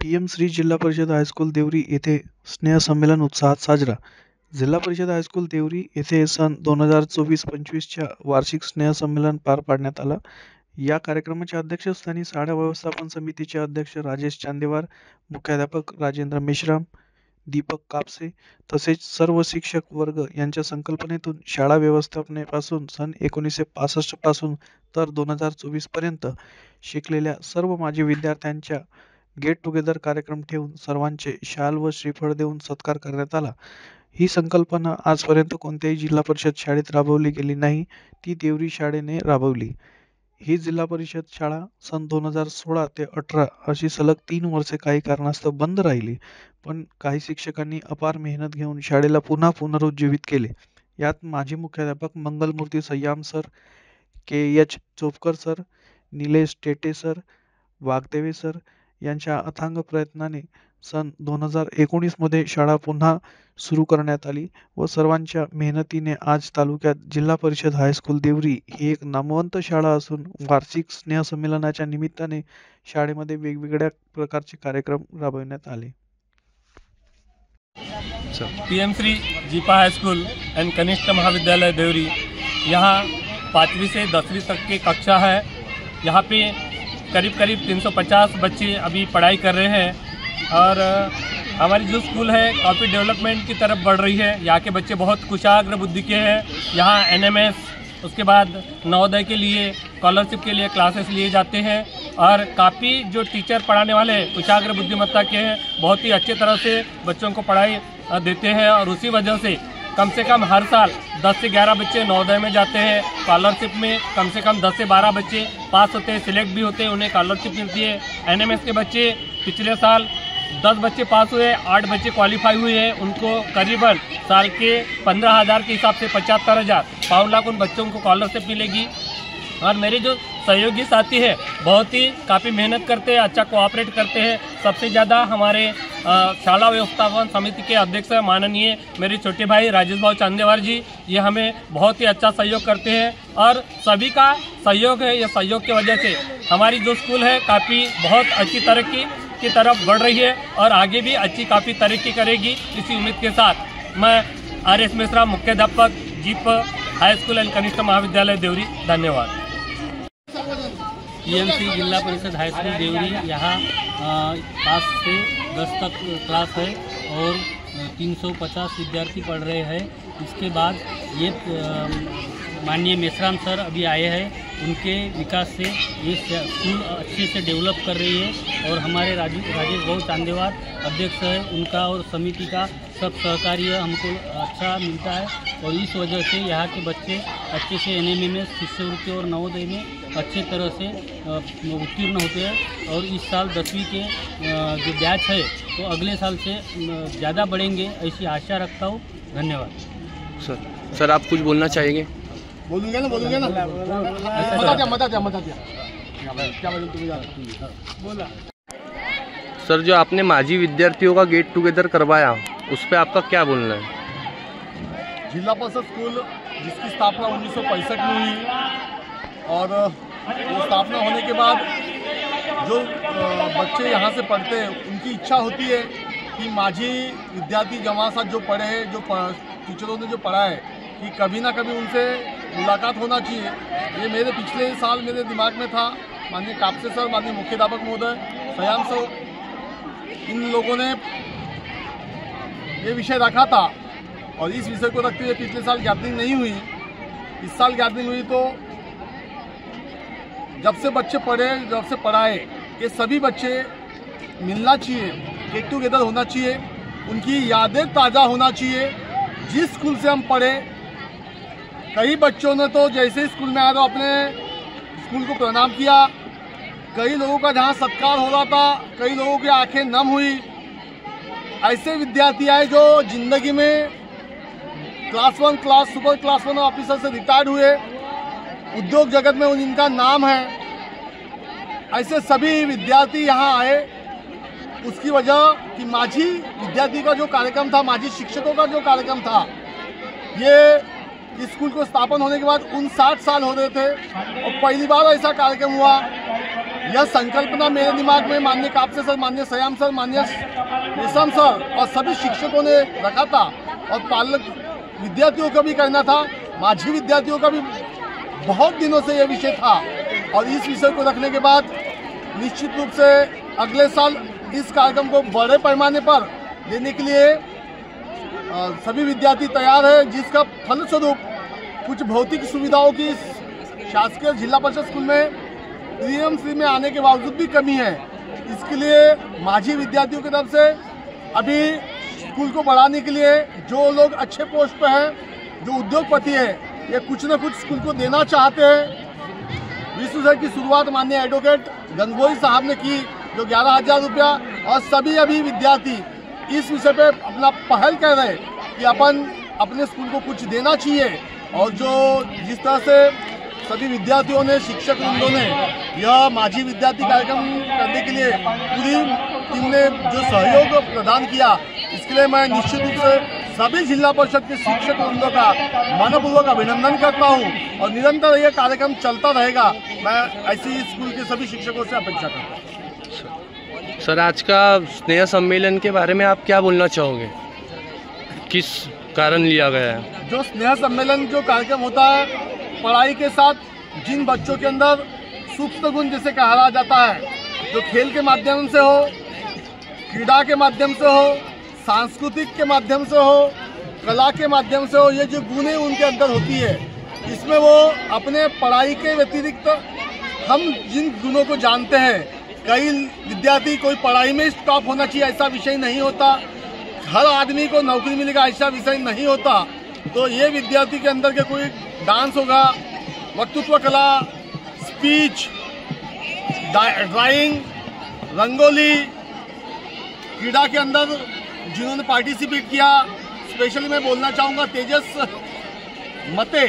PM Shri जिल्हा परिषद high school Deori येथे स्नेहसंमेलन उत्साहात साजरा. जिल्हा परिषद हायस्कूल देवरी येथे सन 2024-25च्या वार्षिक स्नेहसंमेलन पार पाडण्यात आलं. या कार्यक्रमाच्या अध्यक्षस्थानी शाळा व्यवस्थापन समितीचे अध्यक्ष राजेश चांदेवार, मुख्याध्यापक राजेंद्र मेश्राम, दीपक कापसे तसेच सर्व शिक्षक वर्ग यांच्या संकल्पनेतून शाळा व्यवस्थापनेपासून सन 1965 पासून तर 2024 पर्यंत शिकलेल्या सर्व माजी विद्यार्थ्यांच्या गेट टुगेदर कार्यक्रम ठेवून सर्वांचे शाल व श्रीफळ देऊन सत्कार करण्यात आला. ही संकल्पना आजपर्यंत कोणत्याही जिल्हा परिषद शाळेत राबवली गेली नाही, ती देवरी शाळेने राबवली. ही जिल्हा परिषद शाळा सन 2016 ते 18 अशी सलग 3 वर्षे काही कारणास्तव बंद राहिली, पण काही शिक्षकांनी अपार मेहनत घेऊन शाळेला पुन्हा पुनरुज्जीवित केले. यात माजी मुख्याध्यापक Mangalmurti Sayyam sir, K H. Chopkar sir, Nilesh Tete sir, Waghdeve sir यांच्या अथांग प्रयत्नाने सन 2019 मध्ये शाळा पुन्हा सुरू करण्यात आली व सर्वांच्या मेहनतीने आज तालुक्यात जिल्हा परिषद हायस्कूल देवरी ही एक नामवंत शाळा असून वार्षिक स्नेहसंमेलनाच्या निमित्ताने शाळेमध्ये वेगवेगळ्या प्रकारचे कार्यक्रम राबविण्यात आले. पीएम श्री जीपा हाईस्कूल एंड कनिष्ठ महाविद्यालय देवरी, यहाँ 5वीं से 10वीं तक की कक्षा है. यहाँ पे करीब 350 बच्चे अभी पढ़ाई कर रहे हैं और हमारी जो स्कूल है काफ़ी डेवलपमेंट की तरफ बढ़ रही है. यहाँ के बच्चे बहुत कुशाग्र बुद्धि के हैं. यहाँ एनएमएस, उसके बाद नवोदय के लिए स्कॉलरशिप के लिए क्लासेस लिए जाते हैं और काफ़ी जो टीचर पढ़ाने वाले कुशाग्र बुद्धिमत्ता के हैं, बहुत ही अच्छे तरह से बच्चों को पढ़ाई देते हैं और उसी वजह से कम से कम हर साल 10 से 11 बच्चे नवोदय में जाते हैं. स्कॉलरशिप में कम से कम 10 से 12 बच्चे पास होते हैं, सिलेक्ट भी होते हैं, उन्हें स्कॉलरशिप मिलती है. एनएमएस के बच्चे पिछले साल 10 बच्चे पास हुए, 8 बच्चे क्वालिफाई हुए हैं. उनको करीबन साल के 15,000 के हिसाब से 75,000 5 लाख उन बच्चों को स्कॉलरशिप मिलेगी. और मेरे जो सहयोगी साथी है बहुत ही काफ़ी मेहनत करते हैं, अच्छा कोऑपरेट करते हैं. सबसे ज़्यादा हमारे शाला व्यवस्थापन समिति के अध्यक्ष माननीय मेरे छोटे भाई राजेश भाव चांदेवार जी, ये हमें बहुत ही अच्छा सहयोग करते हैं और सभी का सहयोग है. ये सहयोग की वजह से हमारी जो स्कूल है काफ़ी बहुत अच्छी तरक्की की तरफ बढ़ रही है और आगे भी अच्छी काफ़ी तरक्की करेगी. इसी उम्मीद के साथ मैं आर.एस. मेश्राम, मुख्याध्यापक जीप हाई स्कूल एंड कनिष्ठ महाविद्यालय देवरी, धन्यवाद. पीएमसी जिला परिषद हाई स्कूल देवरी, यहाँ 5 से 10 तक क्लास है और 350 विद्यार्थी पढ़ रहे हैं. इसके बाद ये माननीय मेश्राम सर अभी आए हैं, उनके विकास से ये स्कूल अच्छे से डेवलप कर रही है और हमारे राजेश भाव चांदेवार अध्यक्ष है, उनका और समिति का सब सहकार्य हमको अच्छा मिलता है और इस वजह से यहाँ के बच्चे अच्छे से एनएमएम में शिष्यवृत्ति और नवोदय में अच्छे तरह से उत्तीर्ण होते हैं. और इस साल 10वीं के जो बैच है तो अगले साल से ज़्यादा बढ़ेंगे ऐसी आशा रखता हूँ. धन्यवाद. सर आप कुछ बोलना चाहेंगे? बोलूँगा ना मत दिया क्या बोला. सर, जो आपने माजी विद्यार्थियों का गेट टुगेदर करवाया, उस पर आपका क्या बोलना है? जिला परिषद स्कूल जिसकी स्थापना 1965 में हुई और वो स्थापना होने के बाद जो बच्चे यहाँ से पढ़ते हैं उनकी इच्छा होती है कि माजी विद्यार्थी जमात साथ जो पढ़े हैं, जो टीचरों ने जो पढ़ा है, कि कभी ना कभी उनसे मुलाकात होना चाहिए. ये मेरे पिछले साल मेरे दिमाग में था. माननीय कापसे सर, माननीय मुख्याध्यापक महोदय, सयाम सर, इन लोगों ने ये विषय रखा था और इस विषय को रखते हुए पिछले साल गैदरिंग नहीं हुई. इस साल गैदरिंग हुई तो जब से बच्चे पढ़े, जब से पढ़ाए, ये सभी बच्चे मिलना चाहिए, गेट टुगेदर होना चाहिए, उनकी यादें ताज़ा होना चाहिए. जिस स्कूल से हम पढ़े, कई बच्चों ने तो जैसे स्कूल में आया तो अपने स्कूल को प्रणाम किया. कई लोगों का जहाँ सत्कार हो रहा था, कई लोगों की आंखें नम हुई. ऐसे विद्यार्थी आए जो जिंदगी में सुपर क्लास 1 ऑफिसर से रिटायर्ड हुए, उद्योग जगत में उनका नाम है. ऐसे सभी विद्यार्थी यहाँ आए. उसकी वजह कि माजी विद्यार्थी का जो कार्यक्रम था, माजी शिक्षकों का जो कार्यक्रम था, ये स्कूल को स्थापन होने के बाद 59 साल हो रहे थे और पहली बार ऐसा कार्यक्रम हुआ. यह संकल्पना मेरे दिमाग में माननीय कापसे सर, माननीय सयाम सर, माननीय निशम सर और सभी शिक्षकों ने रखा था और पालक विद्यार्थियों का भी करना था, माझी विद्यार्थियों का भी बहुत दिनों से यह विषय था। और इस विषय को रखने के बाद निश्चित रूप से अगले साल इस कार्यक्रम को बड़े पैमाने पर लेने के लिए सभी विद्यार्थी तैयार है, जिसका फलस्वरूप कुछ भौतिक सुविधाओं की शासकीय जिला परिषद स्कूल में प्रीएम में आने के बावजूद भी कमी है। इसके लिए माझी विद्यार्थियों की तरफ से अभी स्कूल को बढ़ाने के लिए जो लोग अच्छे पोस्ट पे हैं, जो उद्योगपति है, ये कुछ न कुछ स्कूल को देना चाहते हैं। विश्व सर की शुरुआत माननीय एडवोकेट गंगोई साहब ने की, जो 11,000 रुपया, और सभी अभी विद्यार्थी इस विषय पे अपना पहल कर रहे हैं कि अपन अपने स्कूल को कुछ देना चाहिए। और जो जिस तरह से सभी विद्यार्थियों ने, शिक्षक वृंदों ने यह माझी विद्यार्थी कार्यक्रम करने के लिए पूरी टीम ने जो सहयोग प्रदान किया, इसके लिए मैं निश्चित रूप से सभी जिला परिषद के शिक्षक वृंदों का मनपूर्वक अभिनंदन करता हूं और निरंतर यह कार्यक्रम चलता रहेगा। मैं ऐसी स्कूल के सभी शिक्षकों से अपेक्षा करता हूं। सर, आज का स्नेह सम्मेलन के बारे में आप क्या बोलना चाहोगे? किस कारण लिया गया है? जो स्नेह सम्मेलन जो कार्यक्रम होता है, पढ़ाई के साथ जिन बच्चों के अंदर सूक्ष्म गुण जैसे कहा जाता है, जो खेल के माध्यम से हो, क्रीड़ा के माध्यम से हो, सांस्कृतिक के माध्यम से हो, कला के माध्यम से हो, ये जो गुण है उनके अंदर होती है, इसमें वो अपने पढ़ाई के व्यतिरिक्त हम जिन गुणों को जानते हैं, कई विद्यार्थी कोई पढ़ाई में टॉप होना चाहिए ऐसा विषय नहीं होता, हर आदमी को नौकरी मिलेगा ऐसा विषय नहीं होता। तो ये विद्यार्थी के अंदर के कोई डांस होगा, वक्तृत्व कला, स्पीच, ड्राइंग, रंगोली, क्रीड़ा के अंदर जिन्होंने पार्टिसिपेट किया, स्पेशली मैं बोलना चाहूँगा तेजस मते,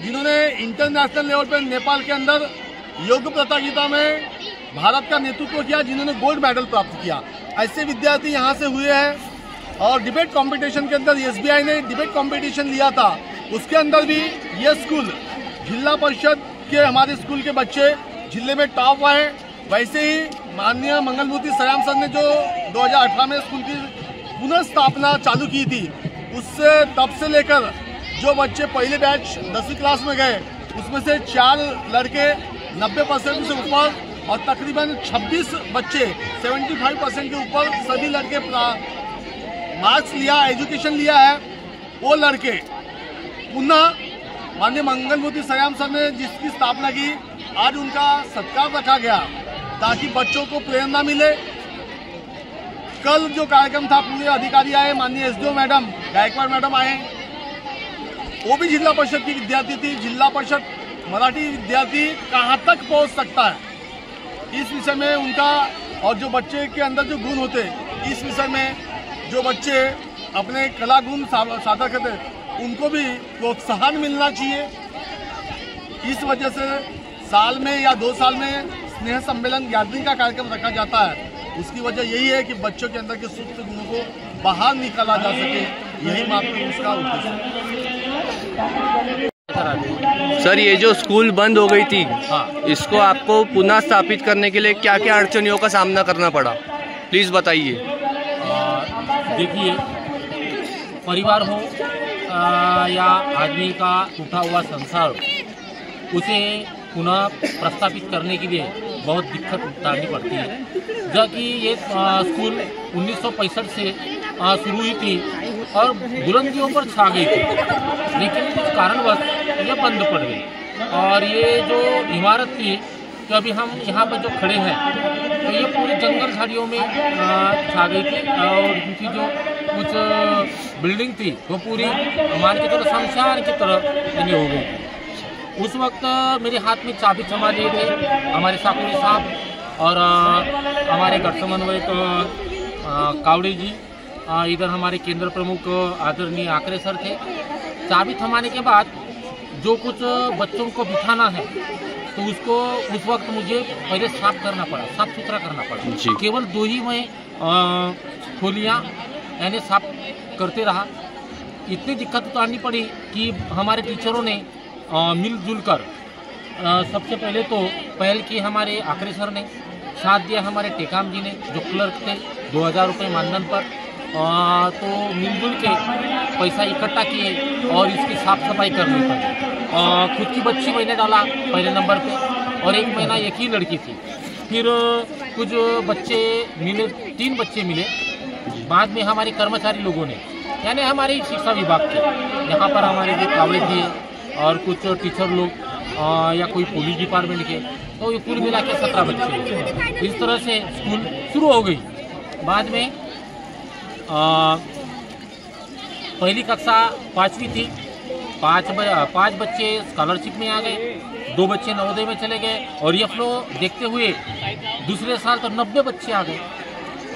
जिन्होंने इंटरनेशनल लेवल पर नेपाल के अंदर योग प्रतियोगिता में भारत का नेतृत्व किया, जिन्होंने गोल्ड मेडल प्राप्त किया, ऐसे विद्यार्थी यहाँ से हुए हैं। और डिबेट कंपटीशन के अंदर एसबीआई ने डिबेट कंपटीशन लिया था, उसके अंदर भी ये स्कूल जिला परिषद के हमारे स्कूल के बच्चे जिले में टॉप आए। वैसे ही माननीय मंगलमूर्ति सयाम सर ने जो 2018 में स्कूल की पुनर्स्थापना चालू की थी, उससे तब से लेकर जो बच्चे पहले बैच 10वीं क्लास में गए, उसमें से 4 लड़के 90% से ऊपर और तकरीबन 26 बच्चे 75% के ऊपर सभी लड़के मार्क्स लिया, एजुकेशन लिया है। वो लड़के पुनः माननीय मंगलमूर्ति सयाम सर ने जिसकी स्थापना की, आज उनका सत्कार रखा गया ताकि बच्चों को प्रेरणा मिले। कल जो कार्यक्रम था, पूरे अधिकारी आए, माननीय एसडीओ मैडम, गायकवाड़ मैडम आए, वो भी जिला परिषद की विद्यार्थी थी। जिला परिषद मराठी विद्यार्थी कहाँ तक पहुँच सकता है, इस विषय में उनका, और जो बच्चे के अंदर जो गुण होते, इस विषय में जो बच्चे अपने कला गुण साझा करते, उनको भी प्रोत्साहन मिलना चाहिए। इस वजह से साल में या 2 साल में स्नेह सम्मेलन गैदरिंग का कार्यक्रम रखा जाता है। उसकी वजह यही है कि बच्चों के अंदर के सूक्ष्म गुणों को बाहर निकाला जा सके, यही मात्र उसका उद्देश्य है। सर, ये जो स्कूल बंद हो गई थी, हाँ, इसको आपको पुनः स्थापित करने के लिए क्या क्या अड़चनियों का सामना करना पड़ा, प्लीज़ बताइए। देखिए, परिवार हो या आदमी का टूटा हुआ संसार हो, उसे पुनः प्रस्तापित करने के लिए बहुत दिक्कत उठानी पड़ती है। जबकि ये स्कूल 1965 से शुरू हुई थी और बुलंदियों पर छा गई थी, लेकिन कुछ कारणवश ये बंद पड़ गई। और ये जो इमारत थी, तो अभी हम यहाँ पर जो खड़े हैं, तो ये पूरी जंगल झाड़ियों में छा गई थी और इनकी जो कुछ बिल्डिंग थी वो पूरी मान के चलो शमशान की तरह बनी हो गई। उस वक्त मेरे हाथ में चाबी थमा दिए थे हमारे साकुरी साहब और हमारे गढ़ समन्वयक कावड़े जी, इधर हमारे केंद्र प्रमुख आदरणीय आकरे सर थे। चाबी थमाने के बाद जो कुछ बच्चों को बिठाना है, तो उसको उस वक्त मुझे पहले साफ करना पड़ा, साफ सुथरा करना पड़ा। केवल 2 ही मैं खोलियाँ यानी साफ करते रहा। इतनी दिक्कत उतारनी पड़ी कि हमारे टीचरों ने मिलजुल कर सबसे पहले तो पहल की हमारे आखरे सर ने, साथ दिया हमारे टेकाम जी ने जो क्लर्क थे 2000 रुपये मानधन पर। तो मिलजुल के पैसा इकट्ठा किए और इसकी साफ सफाई करनी पड़ी। खुद की बच्ची मैंने डाला पहले नंबर पे, और 1 महीना एक ही लड़की थी। फिर कुछ बच्चे मिले, 3 बच्चे मिले। बाद में हमारे कर्मचारी लोगों ने, यानी हमारे शिक्षा विभाग के यहाँ पर हमारे जो कॉलेज दिए और कुछ टीचर लोग या कोई पुलिस डिपार्टमेंट के, तो ये कुल मिला के 17 बच्चे। इस तरह से स्कूल शुरू हो गई। बाद में पहली कक्षा 5वीं थी, 5 बच्चे स्कॉलरशिप में आ गए, 2 बच्चे नवोदय में चले गए, और ये फ्लो देखते हुए दूसरे साल तो 90 बच्चे आ गए।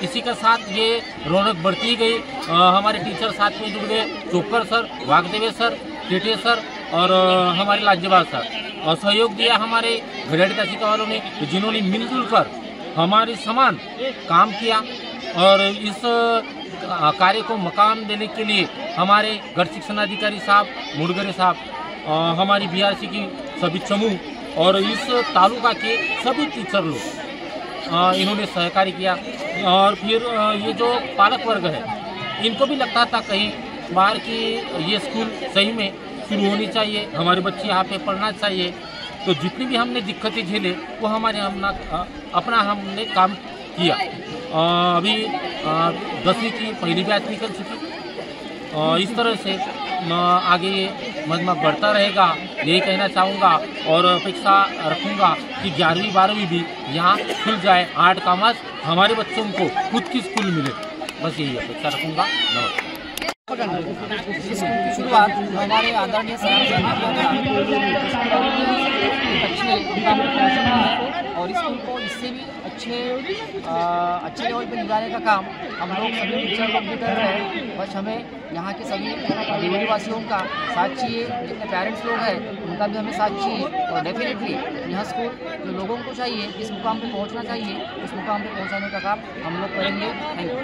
इसी के साथ ये रौनक बढ़ती गई। हमारे टीचर साथ में जुड़ गए, चोकर सर, वागदेवे सर, टेटे सर और हमारे लाजवाब सर, और सहयोग दिया हमारे घड़ियाली तहसील वालों ने, जिन्होंने मिलजुल कर हमारे समान काम किया। और इस कार्य को मकाम देने के लिए हमारे गढ़ शिक्षण अधिकारी साहब, मुडगरे साहब, हमारी बीआरसी की सभी समूह और इस तालुका के सभी टीचर लोग इन्होंने सहकारी किया। और फिर ये जो पालक वर्ग है, इनको भी लगता था कहीं बाहर की ये स्कूल सही में शुरू होनी चाहिए, हमारे बच्चे यहाँ पे पढ़ना चाहिए। तो जितनी भी हमने दिक्कतें झेले वो अपना हमने काम किया। अभी 10वीं की पहली बैच निकल चुकी। इस तरह से आगे ये मजमा बढ़ता रहेगा, यही कहना चाहूँगा। और अपेक्षा रखूँगा कि 11वीं 12वीं भी यहाँ खुल जाए, आर्ट कॉमर्स हमारे बच्चों को खुद की स्कूल मिले, बस यही अपेक्षा रखूँगा। नमस्कार। इस स्कूल की शुरुआत हमारे आदरणीय सर अच्छे मुकाम पर पहुँचना है, और स्कूल को इससे भी अच्छे लेवल पर निभाने का काम हम लोग सभी टीचर लोग भी कर रहे हैं। बस हमें यहाँ के सभी देवरी वासियों का साथ चाहिए, जितने पेरेंट्स लोग हैं उनका भी हमें साथ चाहिए। और डेफिनेटली यह स्कूल जो लोगों को चाहिए, इस मुकाम पे पहुँचना चाहिए, इस मुकाम पे पहुँचाने का काम हम लोग करेंगे। Thank you.